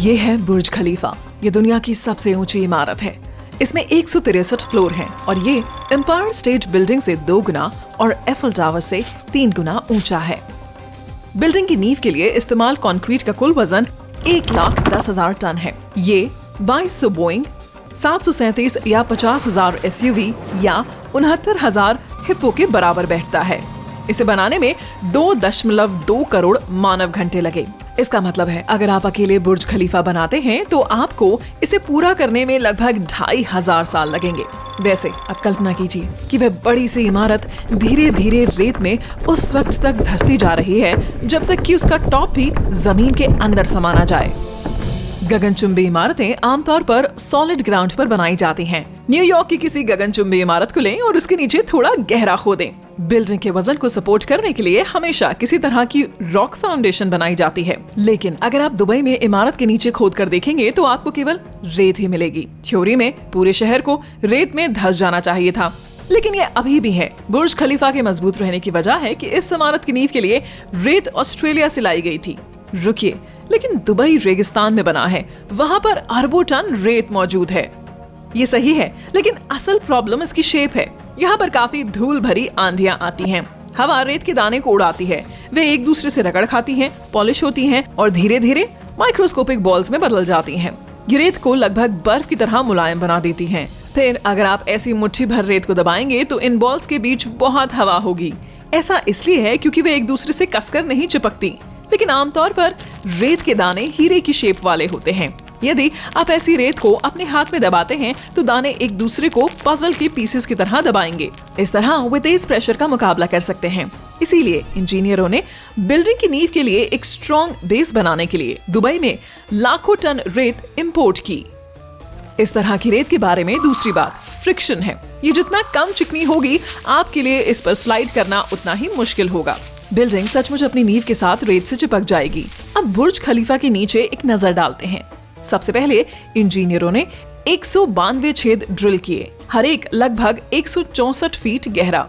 ये है बुर्ज खलीफा। ये दुनिया की सबसे ऊंची इमारत है। इसमें 163 फ्लोर हैं और ये एम्पायर स्टेट बिल्डिंग से 2 गुना और एफिल टावर से 3 गुना ऊंचा है। बिल्डिंग की नींव के लिए इस्तेमाल कंक्रीट का कुल वजन 1,10,000 टन है। ये 2200 बोइंग, 737 या 50,000 SUV या 69,000 हिप्पो के बराबर बैठता है। इसे बनाने में 2.2 करोड़ मानव घंटे लगे। इसका मतलब है अगर आप अकेले बुर्ज खलीफा बनाते हैं तो आपको इसे पूरा करने में लगभग 2,500 साल लगेंगे। वैसे अब कल्पना कीजिए कि वह बड़ी सी इमारत धीरे धीरे रेत में उस वक्त तक धंसती जा रही है जब तक कि उसका टॉप भी जमीन के अंदर समा ना जाए। गगनचुंबी इमारतें आमतौर पर सॉलिड ग्राउंड पर बनाई जाती हैं। न्यूयॉर्क की किसी गगनचुंबी इमारत को लें और उसके नीचे थोड़ा गहरा खोदें। बिल्डिंग के वजन को सपोर्ट करने के लिए हमेशा किसी तरह की रॉक फाउंडेशन बनाई जाती है। लेकिन अगर आप दुबई में इमारत के नीचे खोद कर देखेंगे तो आपको केवल रेत ही मिलेगी। थ्योरी में पूरे शहर को रेत में धंस जाना चाहिए था, लेकिन ये अभी भी है। बुर्ज खलीफा के मजबूत रहने की वजह है कि इस इमारत की नींव के लिए रेत ऑस्ट्रेलिया से लाई गई थी। रुकिए, लेकिन दुबई रेगिस्तान में बना है, वहाँ पर अरबों टन रेत मौजूद है। ये सही है, लेकिन असल प्रॉब्लम इसकी शेप है। यहाँ पर काफी धूल भरी आंधियां आती हैं। हवा रेत के दाने को उड़ाती है, वे एक दूसरे से रगड़ खाती हैं, पॉलिश होती हैं और धीरे धीरे माइक्रोस्कोपिक बॉल्स में बदल जाती हैं। ये रेत को लगभग बर्फ की तरह मुलायम बना देती हैं। फिर अगर आप ऐसी मुट्ठी भर रेत को दबाएंगे तो इन बॉल्स के बीच बहुत हवा होगी। ऐसा इसलिए है क्योंकि वे एक दूसरे से कसकर नहीं चिपकती, लेकिन आमतौर पर रेत के दाने हीरे की शेप वाले होते हैं। यदि आप ऐसी रेत को अपने हाथ में दबाते हैं तो दाने एक दूसरे को पजल के पीसेस की तरह दबाएंगे। इस तरह वे तेज प्रेशर का मुकाबला कर सकते हैं। इसीलिए इंजीनियरों ने बिल्डिंग की नींव के लिए एक स्ट्रॉन्ग बेस बनाने के लिए दुबई में लाखों टन रेत इंपोर्ट की। इस तरह की रेत के बारे में दूसरी बात फ्रिक्शन है। ये जितना कम चिकनी होगी, आपके लिए इस पर स्लाइड करना उतना ही मुश्किल होगा। बिल्डिंग सचमुच अपनी नींव के साथ रेत से चिपक जाएगी। अब बुर्ज खलीफा के नीचे एक नजर डालते हैं। सबसे पहले इंजीनियरों ने 192 छेद ड्रिल किए, हर एक लगभग 164 फीट गहरा।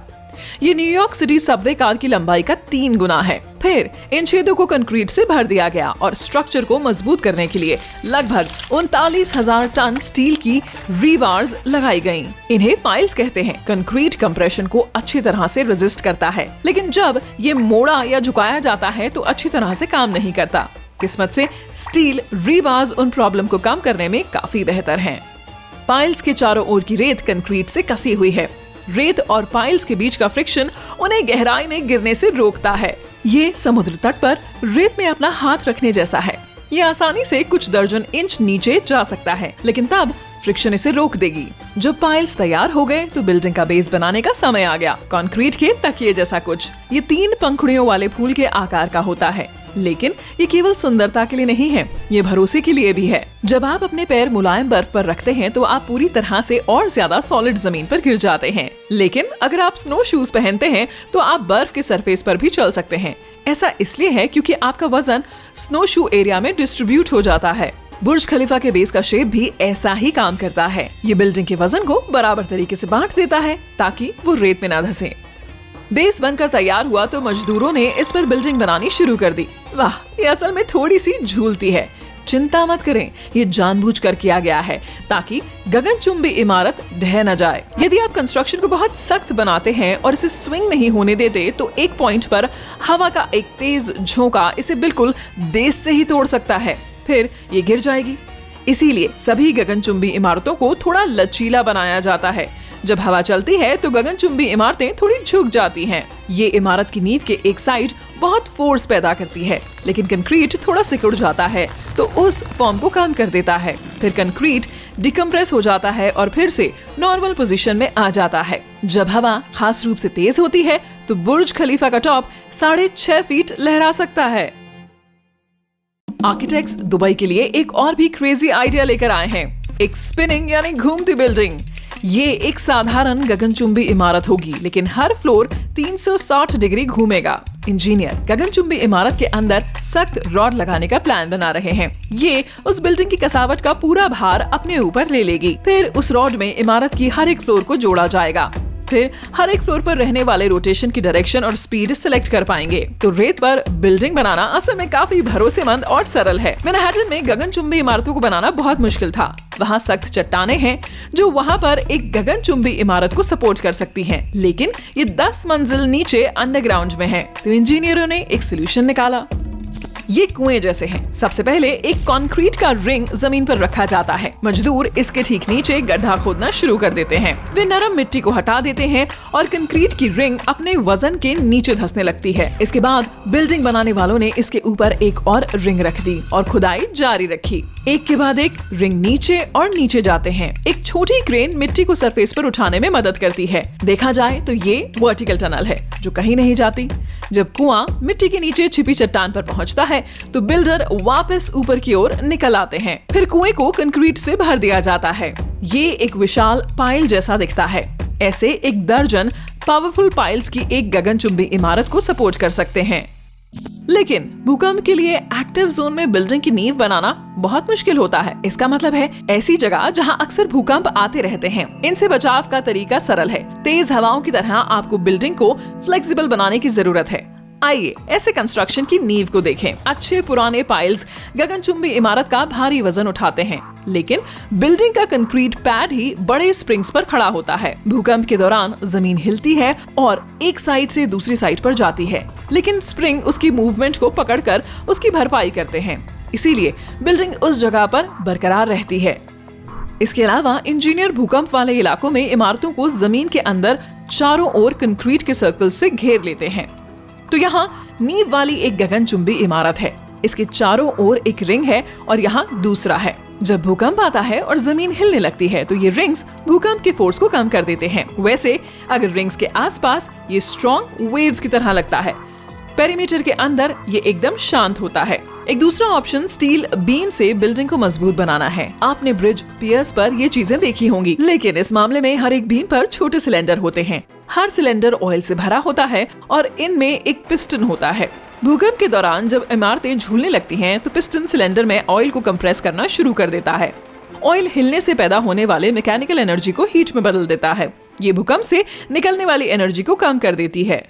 ये न्यूयॉर्क सिटी सबवे कार की लंबाई का 3 गुना है। फिर इन छेदों को कंक्रीट से भर दिया गया और स्ट्रक्चर को मजबूत करने के लिए लगभग 39,000 टन स्टील की रीबार्स लगाई गईं। इन्हें पाइल्स कहते हैं। कंक्रीट कंप्रेशन को अच्छी तरह से रेजिस्ट करता है, लेकिन जब ये मोड़ा या झुकाया जाता है तो अच्छी तरह से काम नहीं करता। किस्मत से स्टील रीबार्स उन प्रॉब्लम को कम करने में काफी बेहतर हैं। पाइल्स के चारों ओर की रेत कंक्रीट से कसी हुई है। रेत और पाइल्स के बीच का फ्रिक्शन उन्हें गहराई में गिरने से रोकता है। ये समुद्र तट पर रेत में अपना हाथ रखने जैसा है। ये आसानी से कुछ दर्जन इंच नीचे जा सकता है, लेकिन तब फ्रिक्शन इसे रोक देगी। जब पाइल्स तैयार हो गए तो बिल्डिंग का बेस बनाने का समय आ गया। कंक्रीट के तकिए जैसा कुछ। ये 3 पंखुड़ियों वाले फूल के आकार का होता है, लेकिन ये केवल सुंदरता के लिए नहीं है, ये भरोसे के लिए भी है। जब आप अपने पैर मुलायम बर्फ पर रखते हैं तो आप पूरी तरह से और ज्यादा सॉलिड जमीन पर गिर जाते हैं। लेकिन अगर आप स्नो शूज पहनते हैं तो आप बर्फ के सरफेस पर भी चल सकते हैं। ऐसा इसलिए है क्योंकि आपका वजन स्नो शू एरिया में डिस्ट्रीब्यूट हो जाता है। बुर्ज खलीफा के बेस का शेप भी ऐसा ही काम करता है। ये बिल्डिंग के वजन को बराबर तरीके से बांट देता है ताकि वो रेत में न धंसे। बेस बनकर तैयार हुआ तो मजदूरों ने इस पर बिल्डिंग बनानी शुरू कर दी। वाह, ये असल में थोड़ी सी झूलती है। चिंता मत करें, ये जानबूझकर किया गया है ताकि गगनचुंबी इमारत ढह न जाए। यदि आप कंस्ट्रक्शन को बहुत सख्त बनाते हैं और इसे स्विंग नहीं होने देते तो एक पॉइंट पर हवा का एक तेज झोंका इसे बिल्कुल बेस से ही तोड़ सकता है, फिर ये गिर जाएगी। इसीलिए सभी गगनचुंबी इमारतों को थोड़ा लचीला बनाया जाता है। जब हवा चलती है तो गगनचुंबी इमारतें थोड़ी झुक जाती हैं। ये इमारत की नींव के एक साइड बहुत फोर्स पैदा करती है, लेकिन कंक्रीट थोड़ा सिकुड़ जाता है तो उस फॉर्म को कम कर देता है। फिर कंक्रीट डिकम्प्रेस हो जाता है और फिर से नॉर्मल पोजीशन में आ जाता है। जब हवा खास रूप से तेज होती है तो बुर्ज खलीफा का टॉप 6.5 फीट लहरा सकता है। आर्किटेक्ट्स दुबई के लिए एक और भी क्रेजी आइडिया लेकर आए हैं, एक स्पिनिंग यानी घूमती बिल्डिंग। ये एक साधारण गगनचुंबी इमारत होगी, लेकिन हर फ्लोर 360 डिग्री घूमेगा। इंजीनियर गगनचुंबी इमारत के अंदर सख्त रॉड लगाने का प्लान बना रहे हैं। ये उस बिल्डिंग की कसावट का पूरा भार अपने ऊपर ले लेगी। फिर उस रॉड में इमारत की हर एक फ्लोर को जोड़ा जाएगा। फिर हर एक फ्लोर पर रहने वाले रोटेशन की डायरेक्शन और स्पीड सिलेक्ट कर पाएंगे। तो रेत पर बिल्डिंग बनाना असल में काफी भरोसेमंद और सरल है। मैनहट्टन में गगनचुंबी इमारतों को बनाना बहुत मुश्किल था। वहाँ सख्त चट्टानें हैं जो वहाँ पर एक गगनचुंबी इमारत को सपोर्ट कर सकती हैं, लेकिन ये 10 मंजिल नीचे अंडरग्राउंड में है। तो इंजीनियरों ने एक सोल्यूशन निकाला। ये कुएं जैसे हैं। सबसे पहले एक कंक्रीट का रिंग जमीन पर रखा जाता है। मजदूर इसके ठीक नीचे गड्ढा खोदना शुरू कर देते हैं। वे नरम मिट्टी को हटा देते हैं और कंक्रीट की रिंग अपने वजन के नीचे धंसने लगती है। इसके बाद बिल्डिंग बनाने वालों ने इसके ऊपर एक और रिंग रख दी और खुदाई जारी रखी। एक के बाद एक रिंग नीचे और नीचे जाते हैं। एक छोटी क्रेन मिट्टी को सरफेस पर उठाने में मदद करती है। देखा जाए तो ये वर्टिकल टनल है जो कहीं नहीं जाती। जब कुआं मिट्टी के नीचे छिपी चट्टान पर पहुंचता है तो बिल्डर वापस ऊपर की ओर निकल आते हैं। फिर कुएं को कंक्रीट से भर दिया जाता है। ये एक विशाल पाइल जैसा दिखता है। ऐसे 1 दर्जन पावरफुल पाइल्स की एक गगनचुंबी इमारत को सपोर्ट कर सकते हैं। लेकिन भूकंप के लिए एक्टिव जोन में बिल्डिंग की नींव बनाना बहुत मुश्किल होता है। इसका मतलब है ऐसी जगह जहां अक्सर भूकंप आते रहते हैं। इनसे बचाव का तरीका सरल है। तेज हवाओं की तरह आपको बिल्डिंग को फ्लेक्सिबल बनाने की जरूरत है। आइए ऐसे कंस्ट्रक्शन की नींव को देखें। अच्छे पुराने पाइल्स गगनचुंबी इमारत का भारी वजन उठाते हैं, लेकिन बिल्डिंग का कंक्रीट पैड ही बड़े स्प्रिंग्स पर खड़ा होता है। भूकंप के दौरान जमीन हिलती है और एक साइड से दूसरी साइड पर जाती है, लेकिन स्प्रिंग उसकी मूवमेंट को पकड़कर उसकी भरपाई करते हैं। इसीलिए बिल्डिंग उस जगह पर बरकरार रहती है। इसके अलावा इंजीनियर भूकंप वाले इलाकों में इमारतों को जमीन के अंदर चारों ओर कंक्रीट के सर्कल से घेर लेते हैं। तो यहाँ नींव वाली एक गगनचुंबी इमारत है। इसके चारों ओर एक रिंग है और यहाँ दूसरा है। जब भूकंप आता है और जमीन हिलने लगती है तो ये रिंग्स भूकंप के फोर्स को कम कर देते हैं। वैसे अगर रिंग्स के आसपास ये स्ट्रॉन्ग वेव्स की तरह लगता है। पेरीमीटर के अंदर ये एकदम शांत होता है। एक दूसरा ऑप्शन स्टील बीम से बिल्डिंग को मजबूत बनाना है। आपने ब्रिज पियर्स पर ये चीजें देखी होंगी, लेकिन इस मामले में हर एक बीम पर छोटे सिलेंडर होते हैं। हर सिलेंडर ऑयल से भरा होता है और इनमें एक पिस्टन होता है। भूकंप के दौरान जब इमारतें झूलने लगती हैं तो पिस्टन सिलेंडर में ऑयल को कंप्रेस करना शुरू कर देता है। ऑयल हिलने से पैदा होने वाले मैकेनिकल एनर्जी को हीट में बदल देता है। ये भूकंप से निकलने वाली एनर्जी को कम कर देती है।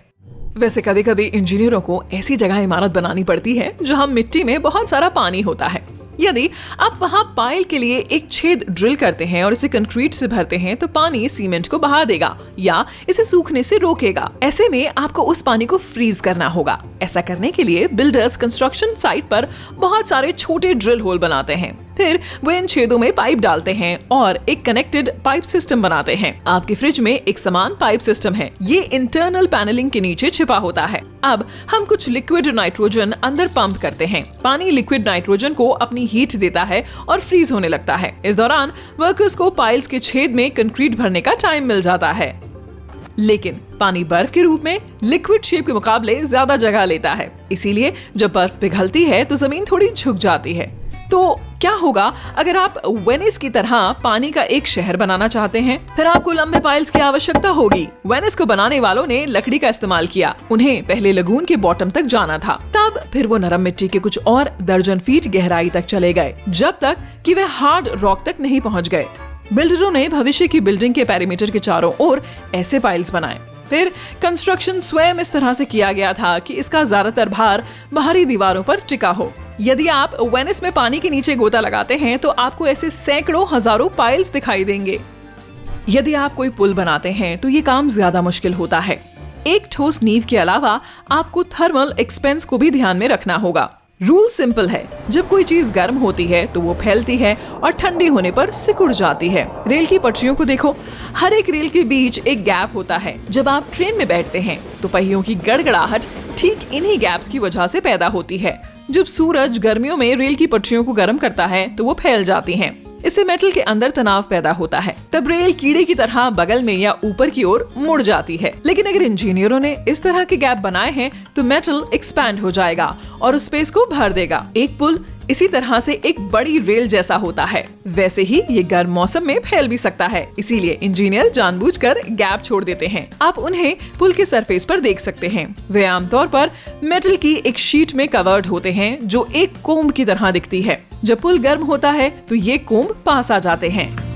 वैसे कभी कभी इंजीनियरों को ऐसी जगह इमारत बनानी पड़ती है जहां मिट्टी में बहुत सारा पानी होता है। यदि आप वहां पाइल के लिए एक छेद ड्रिल करते हैं और इसे कंक्रीट से भरते हैं तो पानी सीमेंट को बहा देगा या इसे सूखने से रोकेगा। ऐसे में आपको उस पानी को फ्रीज करना होगा। ऐसा करने के लिए बिल्डर्स कंस्ट्रक्शन साइट पर बहुत सारे छोटे ड्रिल होल बनाते हैं। फिर वे इन छेदों में पाइप डालते हैं और एक कनेक्टेड पाइप सिस्टम बनाते हैं। आपके फ्रिज में एक समान पाइप सिस्टम है। ये इंटरनल पैनलिंग के नीचे छिपा होता है। अब हम कुछ लिक्विड नाइट्रोजन अंदर पंप करते हैं। पानी लिक्विड नाइट्रोजन को अपनी हीट देता है और फ्रीज होने लगता है। इस दौरान वर्कर्स को पाइल्स के छेद में कंक्रीट भरने का टाइम मिल जाता है। लेकिन पानी बर्फ के रूप में लिक्विड शेप के मुकाबले ज्यादा जगह लेता है। इसीलिए जब बर्फ पिघलती है तो जमीन थोड़ी झुक जाती है। तो क्या होगा अगर आप वेनिस की तरह पानी का एक शहर बनाना चाहते हैं? फिर आपको लंबे पाइल्स की आवश्यकता होगी। वेनिस को बनाने वालों ने लकड़ी का इस्तेमाल किया। उन्हें पहले लगून के बॉटम तक जाना था, तब फिर वो नरम मिट्टी के कुछ और दर्जन फीट गहराई तक चले गए, जब तक कि वे हार्ड रॉक तक नहीं पहुंच गए। बिल्डरों ने भविष्य की बिल्डिंग के पेरीमीटर के चारों ओर ऐसे पाइल्स बनाए। फिर कंस्ट्रक्शन स्वयं इस तरह से किया गया था कि इसका ज्यादातर भार बाहरी दीवारों पर टिका हो। यदि आप वेनिस में पानी के नीचे गोता लगाते हैं तो आपको ऐसे सैकड़ों हजारों पाइल्स दिखाई देंगे। यदि आप कोई पुल बनाते हैं तो ये काम ज्यादा मुश्किल होता है। एक ठोस नींव के अलावा आपको थर्मल एक्सपेंस को भी ध्यान में रखना होगा। रूल सिंपल है, जब कोई चीज गर्म होती है तो वो फैलती है और ठंडी होने पर सिकुड़ जाती है। रेल की पटरियों को देखो, हर एक रेल के बीच एक गैप होता है। जब आप ट्रेन में बैठते हैं तो पहियों की गड़गड़ाहट ठीक इन्हीं गैप्स की वजह से पैदा होती है। जब सूरज गर्मियों में रेल की पटरियों को गर्म करता है तो वो फैल जाती हैं। इससे मेटल के अंदर तनाव पैदा होता है। तब रेल कीड़े की तरह बगल में या ऊपर की ओर मुड़ जाती है। लेकिन अगर इंजीनियरों ने इस तरह के गैप बनाए हैं तो मेटल एक्सपैंड हो जाएगा और उस स्पेस को भर देगा। एक पुल इसी तरह से एक बड़ी रेल जैसा होता है। वैसे ही ये गर्म मौसम में फैल भी सकता है। इसीलिए इंजीनियर जानबूझकर गैप छोड़ देते हैं। आप उन्हें पुल के सरफेस पर देख सकते हैं। वे आमतौर पर मेटल की एक शीट में कवर्ड होते हैं जो एक कोम्ब की तरह दिखती है। जब पुल गर्म होता है तो ये कोम्ब पास आ जाते हैं।